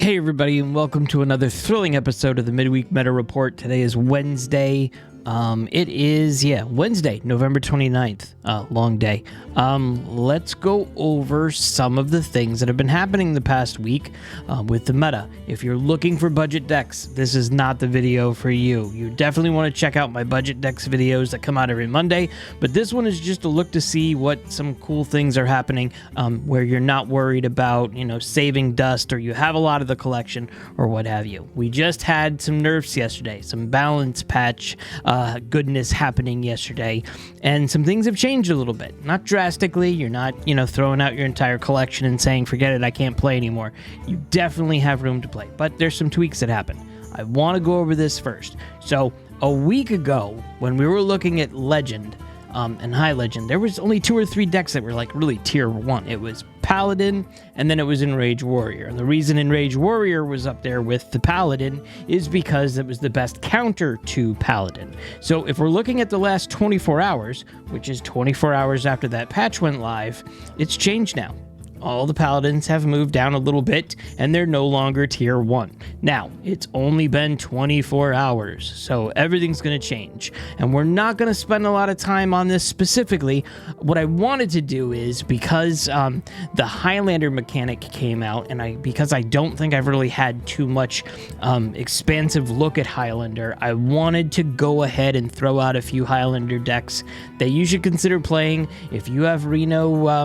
Hey everybody, and welcome to another thrilling episode of the Midweek Meta Report. Today is Wednesday. It is Wednesday, November 29th. Long day. Let's go over some of the things that have been happening the past week with the meta. If you're looking for budget decks, this is not the video for you. You definitely want to check out my budget decks videos that come out every Monday, but this one is just a look to see what some cool things are happening where you're not worried about, saving dust, or you have a lot of the collection or what have you. We just had some nerfs yesterday, some balance patch goodness happening yesterday, and some things have changed a little bit. Not drastically. You're not, throwing out your entire collection and saying, forget it, I can't play anymore. You definitely have room to play, but there's some tweaks that happen. I want to go over this first. So a week ago, when we were looking at Legend and High Legend, there was only 2 or 3 decks that were like really tier 1. It was Paladin, and then it was Enraged Warrior. And the reason Enraged Warrior was up there with the Paladin is because it was the best counter to Paladin. So if we're looking at the last 24 hours, which is 24 hours after that patch went live, it's changed now. All the Paladins have moved down a little bit, and they're no longer tier 1. Now, it's only been 24 hours, so everything's going to change. And we're not going to spend a lot of time on this specifically. What I wanted to do is, because the Highlander mechanic came out, and because I don't think I've really had too much expansive look at Highlander, I wanted to go ahead and throw out a few Highlander decks that you should consider playing. If you have Reno,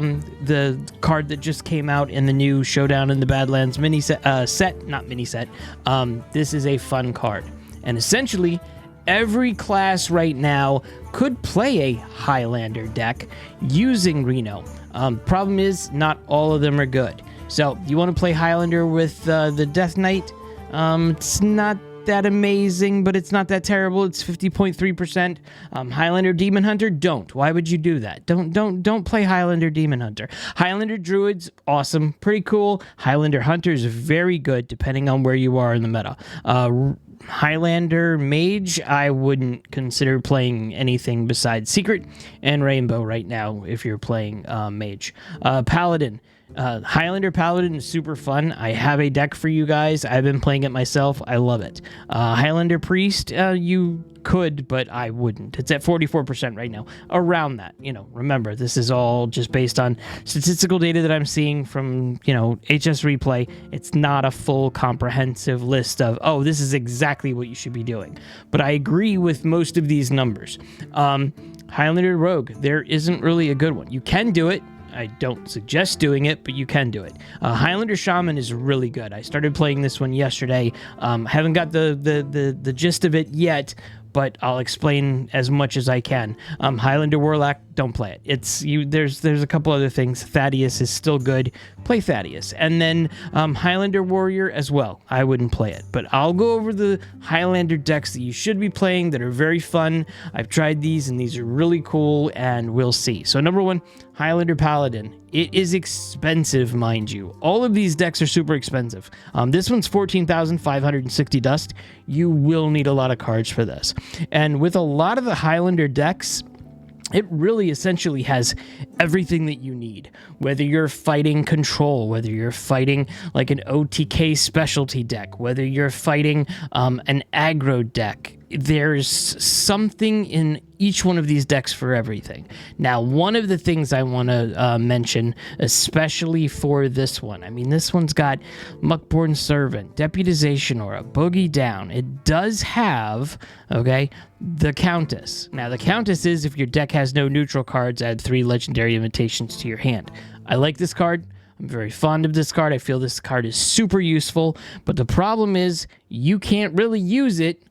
the card that just came out in the new Showdown in the Badlands mini set, this is a fun card. And essentially, every class right now could play a Highlander deck using Reno. Problem is, not all of them are good. So, you want to play Highlander with the Death Knight? It's not that amazing, but it's not that terrible. It's 50.3%. Highlander Demon Hunter, don't. Why would you do that? Don't play Highlander Demon Hunter. Highlander Druid's awesome, pretty cool. Highlander Hunter is very good, depending on where you are in the meta. Highlander Mage, I wouldn't consider playing anything besides Secret and Rainbow right now if you're playing Mage. Paladin. Highlander Paladin is super fun. I have a deck for you guys. I've been playing it myself. I love it. Highlander Priest, you could, but I wouldn't. It's at 44% right now. Around that, remember, this is all just based on statistical data that I'm seeing from, HS Replay. It's not a full comprehensive list of, oh, this is exactly what you should be doing. But I agree with most of these numbers. Highlander Rogue, there isn't really a good one. You can do it. I don't suggest doing it, but you can do it. Highlander Shaman is really good. I started playing this one yesterday. Haven't got the gist of it yet, but I'll explain as much as I can. Highlander Warlock, don't play it. There's a couple other things. Thaddeus is still good. Play Thaddeus. And then Highlander Warrior as well. I wouldn't play it. But I'll go over the Highlander decks that you should be playing that are very fun. I've tried these, and these are really cool, and we'll see. So number 1, Highlander Paladin. It is expensive, mind you. All of these decks are super expensive. This one's 14,560 dust. You will need a lot of cards for this. And with a lot of the Highlander decks, it really essentially has everything that you need. Whether you're fighting control, whether you're fighting like an OTK specialty deck, whether you're fighting an aggro deck, there's something in each one of these decks for everything. Now, one of the things I want to mention, especially for this one, this one's got Muckborn Servant, Deputization Aura, Boogie Down. It does have, the Countess. Now, the Countess is if your deck has no neutral cards, add 3 Legendary Invitations to your hand. I like this card. I'm very fond of this card. I feel this card is super useful, but the problem is you can't really use it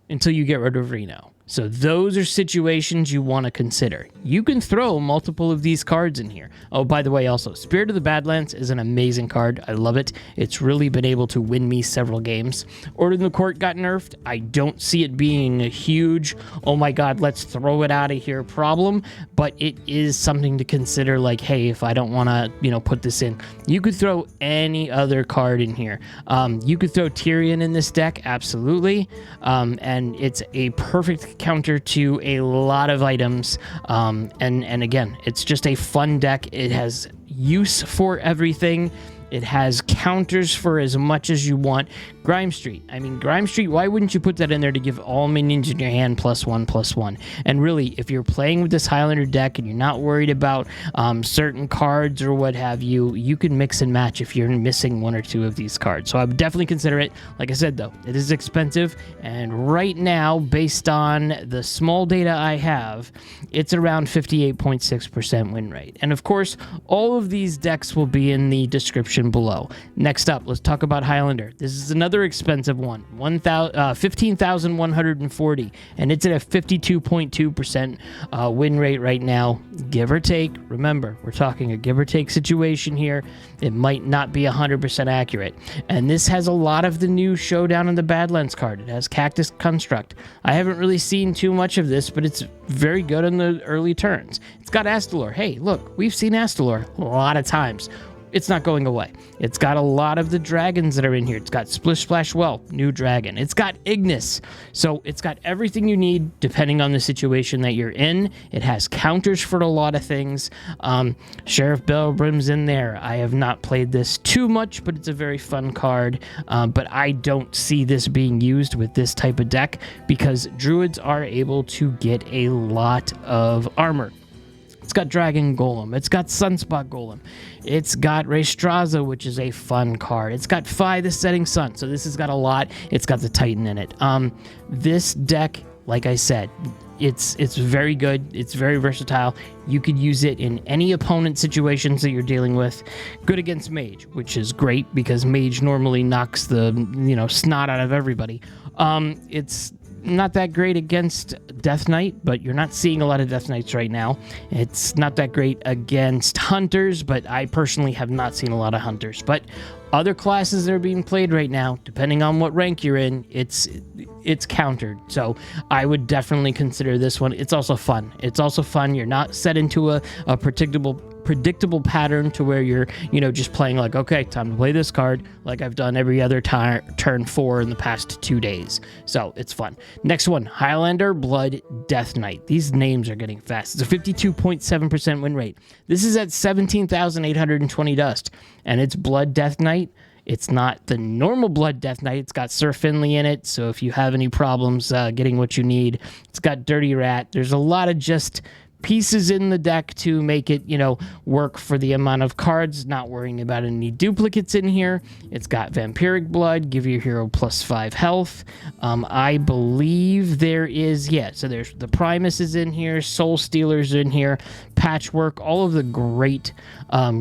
until you get rid of Reno. So those are situations you want to consider. You can throw multiple of these cards in here. Oh, by the way, also, Spirit of the Badlands is an amazing card. I love it. It's really been able to win me several games. Order in the Court got nerfed. I don't see it being a huge, oh my god, let's throw it out of here problem, but it is something to consider, like, hey, if I don't want to, put this in. You could throw any other card in here. You could throw Tyrion in this deck, absolutely, and it's a perfect counter to a lot of items, and again, it's just a fun deck. It has use for everything, It has counters for as much as you want. Grime Street. I mean, Grime Street, why wouldn't you put that in there to give all minions in your hand +1/+1? And really, if you're playing with this Highlander deck and you're not worried about certain cards or what have you, you can mix and match if you're missing one or two of these cards. So I would definitely consider it. Like I said, though, it is expensive. And right now, based on the small data I have, it's around 58.6% win rate. And of course, all of these decks will be in the description below. Next up, let's talk about Highlander. This is another expensive one, 15,140, and it's at a 52.2% win rate right now, give or take. Remember, we're talking a give or take situation here. It might not be 100% accurate. And this has a lot of the new Showdown in the Badlands card. It has Cactus Construct. I haven't really seen too much of this, but it's very good in the early turns. It's got Astalor. Hey, look, we've seen Astalor a lot of times. It's not going away. It's got a lot of the dragons that are in here. It's got Splish Splash Well, new dragon. It's got Ignis. So it's got everything you need depending on the situation that you're in. It has counters for a lot of things. Sheriff Bellbrim's in there. I have not played this too much, but it's a very fun card. But I don't see this being used with this type of deck because Druids are able to get a lot of armor. It's got Dragon Golem. It's got Sunspot Golem. It's got Raystraza, which is a fun card. It's got Phi, the Setting Sun. So this has got a lot. It's got the Titan in it. This deck, like I said, it's very good. It's very versatile. You could use it in any opponent situations that you're dealing with. Good against Mage, which is great because Mage normally knocks the snot out of everybody. It's not that great against Death Knight, but you're not seeing a lot of Death Knights right now. It's not that great against Hunters, but I personally have not seen a lot of Hunters. But other classes that are being played right now, depending on what rank you're in, it's countered. So I would definitely consider this one. It's also fun. You're not set into a predictable pattern to where you're just playing like, okay, time to play this card like I've done every other turn 4 in the past 2 days. So it's fun. Next one, Highlander Blood Death Knight. These names are getting fast. It's a 52.7% win rate. This is at 17,820 dust, and it's Blood Death Knight. It's not the normal Blood Death Knight. It's got Sir Finley in it, so if you have any problems getting what you need, it's got Dirty Rat. There's a lot of just pieces in the deck to make it, work for the amount of cards, not worrying about any duplicates in here. It's got Vampiric Blood, give your hero +5 health. I believe there is, so there's the Primus is in here, Soul Stealer's in here, Patchwork, all of the great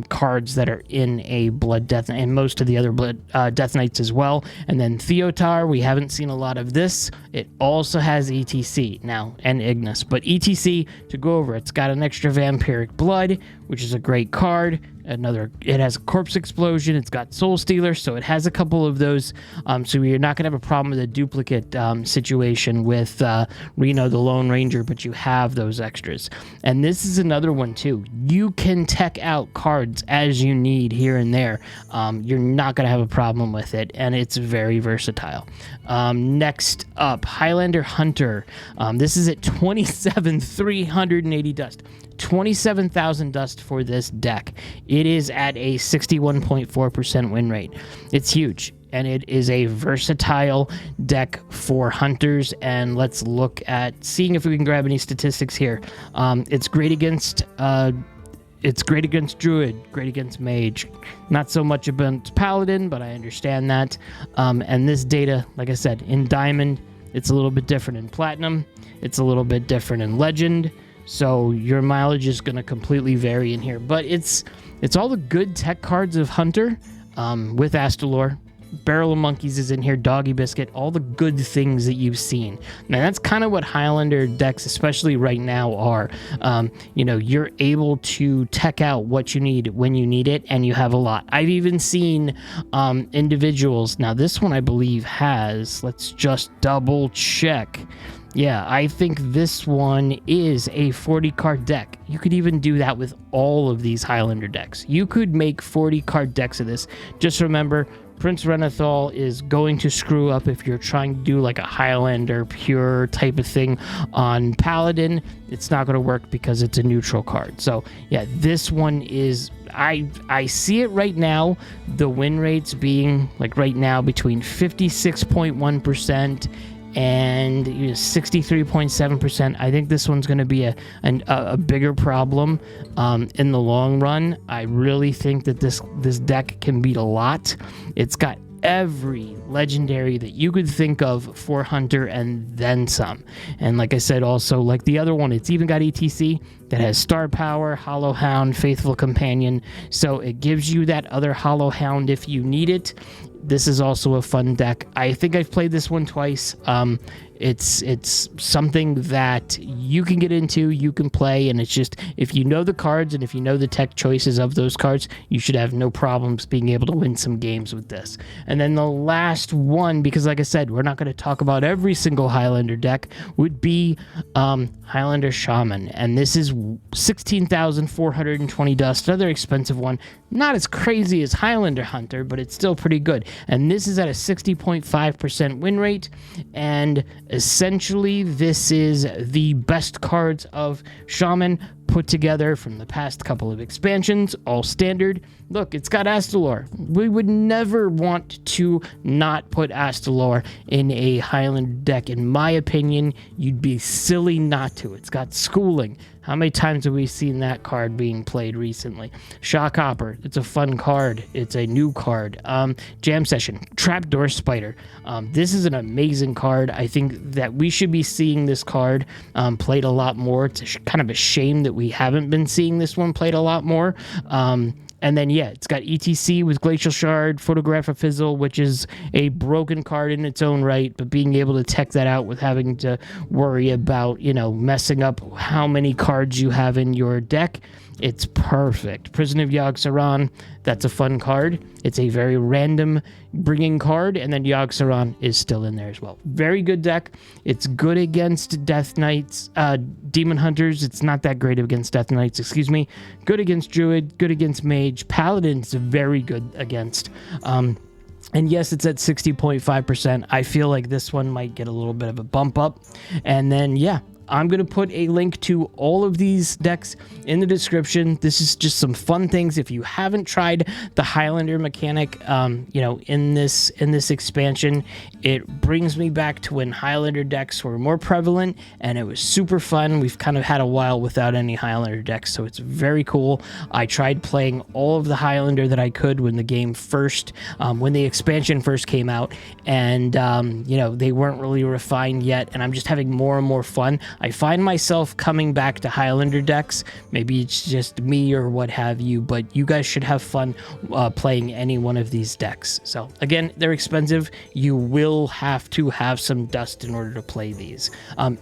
cards that are in a Blood Death Knight, and most of the other Blood Death Knights as well. And then Theotar, we haven't seen a lot of this. It also has ETC now, and Ignis, but ETC, to go over, it's got an extra Vampiric Blood, which is a great card. It has a Corpse Explosion. It's got Soul Stealer, so it has a couple of those. So you're not going to have a problem with a duplicate situation with Reno the Lone Ranger, but you have those extras. And this is another one too. You can tech out cards as you need here and there. You're not going to have a problem with it, and it's very versatile. Next up, Highlander Hunter. This is at 27,380 dust. 27,000 dust for this deck. It is at a 61.4% win rate. It's huge, and it is a versatile deck for Hunters. And let's look at seeing if we can grab any statistics here. It's great against Druid, great against Mage. Not so much against Paladin, but I understand that. And this data, like I said, in Diamond, it's a little bit different. In Platinum, it's a little bit different. In Legend, so your mileage is going to completely vary in here. But it's all the good tech cards of Hunter with Astalor. Barrel of Monkeys is in here, Doggy Biscuit, all the good things that you've seen. Now, that's kind of what Highlander decks, especially right now, are. You're able to tech out what you need when you need it, and you have a lot. I've even seen individuals. Now, this one, I believe, has, let's just double check. Yeah, I think this one is a 40-card deck. You could even do that with all of these Highlander decks. You could make 40-card decks of this. Just remember, Prince Renathal is going to screw up if you're trying to do like a Highlander pure type of thing on Paladin. It's not going to work because it's a neutral card. So yeah, this one is, I see it right now, the win rates being like right now between 56.1% and 63.7%. I think this one's going to be a bigger problem in the long run. I really think that this deck can beat a lot. It's got every legendary that you could think of for Hunter and then some. And like I said, also like the other one, it's even got ETC that has Star Power, Hollow Hound, Faithful Companion. So it gives you that other Hollow Hound if you need it. This is also a fun deck. I think I've played this one twice. It's something that you can get into, you can play, and it's just, if you know the cards and if you know the tech choices of those cards, you should have no problems being able to win some games with this. And then the last one, because like I said, we're not going to talk about every single Highlander deck, would be Highlander Shaman. And this is 16,420 dust, another expensive one. Not as crazy as Highlander Hunter, but it's still pretty good. And this is at a 60.5% win rate, and essentially this is the best cards of Shaman put together from the past couple of expansions, all standard. Look, it's got Astalor. We would never want to not put Astalor in a Highlander deck. In my opinion, you'd be silly not to. It's got Schooling. How many times have we seen that card being played recently? Shockhopper. It's a fun card. It's a new card. Jam Session. Trapdoor Spider. This is an amazing card. I think that we should be seeing this card played a lot more. It's kind of a shame that we haven't been seeing this one played a lot more. And then, yeah, it's got ETC with Glacial Shard, Photograph of Fizzle, which is a broken card in its own right, but being able to tech that out with having to worry about, messing up how many cards you have in your deck, it's perfect. Prison of Yogg-Saron, that's a fun card. It's a very random bringing card, and then Yogg-Saron is still in there as well. Very good deck. It's good against Death Knights, Demon Hunters. It's not that great against Death Knights, excuse me. Good against Druid, good against Mage. Paladin's very good against. And yes, it's at 60.5%. I feel like this one might get a little bit of a bump up. And then, yeah, I'm going to put a link to all of these decks in the description. This is just some fun things. If you haven't tried the Highlander mechanic, in this expansion, it brings me back to when Highlander decks were more prevalent, and it was super fun. We've kind of had a while without any Highlander decks, so it's very cool. I tried playing all of the Highlander that I could when the game first, when the expansion first came out, and, they weren't really refined yet, and I'm just having more and more fun. I find myself coming back to Highlander decks. Maybe it's just me or what have you, but you guys should have fun playing any one of these decks. So again, they're expensive. You will have to have some dust in order to play these.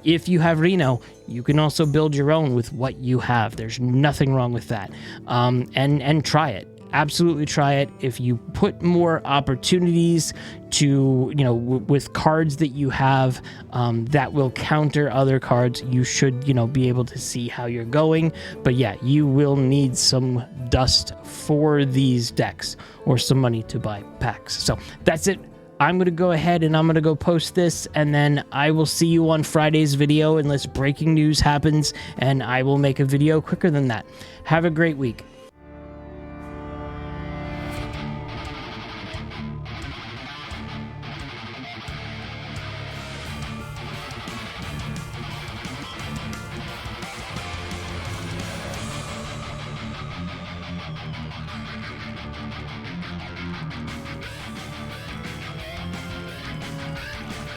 If you have Reno, you can also build your own with what you have. There's nothing wrong with that. And try it. Absolutely try it. If you put more opportunities to, with cards that you have that will counter other cards, you should, be able to see how you're going. But yeah, you will need some dust for these decks or some money to buy packs. So that's it. I'm going to go ahead and I'm going to go post this, and then I will see you on Friday's video unless breaking news happens, and I will make a video quicker than that. Have a great week.